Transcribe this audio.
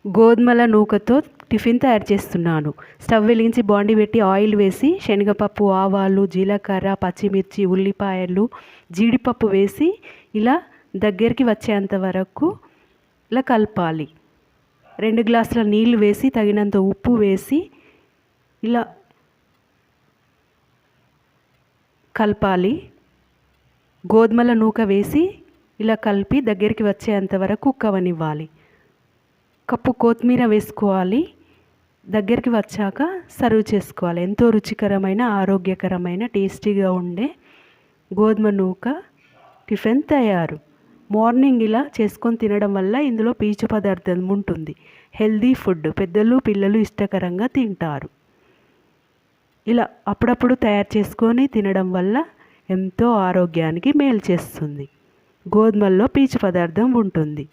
గోధుమల నూకతో టిఫిన్ తయారు చేస్తున్నాను. స్టవ్ వెలిగించి బాండీ పెట్టి ఆయిల్ వేసి శనగపప్పు, ఆవాలు, జీలకర్ర, పచ్చిమిర్చి, ఉల్లిపాయలు, జీడిపప్పు వేసి ఇలా దగ్గరికి వచ్చేంత వరకు ఇలా కలపాలి. 2 గ్లాసుల నీళ్ళు వేసి తగినంత ఉప్పు వేసి ఇలా కలపాలి. గోధుమల నూక వేసి ఇలా కలిపి దగ్గరికి వచ్చేంత వరకు కుక్ అవ్వనివ్వాలి. కప్పు కొత్తిమీర వేసుకోవాలి. దగ్గరికి వచ్చాక సర్వ్ చేసుకోవాలి. ఎంతో రుచికరమైన, ఆరోగ్యకరమైన, టేస్టీగా ఉండే గోధుమ నూక టిఫిన్ తయారు. మార్నింగ్ ఇలా చేసుకొని తినడం వల్ల ఇందులో పీచు పదార్థం ఉంటుంది. హెల్దీ ఫుడ్, పెద్దలు పిల్లలు ఇష్టకరంగా తింటారు. ఇలా అప్పుడప్పుడు తయారు చేసుకొని తినడం వల్ల ఎంతో ఆరోగ్యానికి మేలు చేస్తుంది. గోధుమల్లో పీచు పదార్థం ఉంటుంది.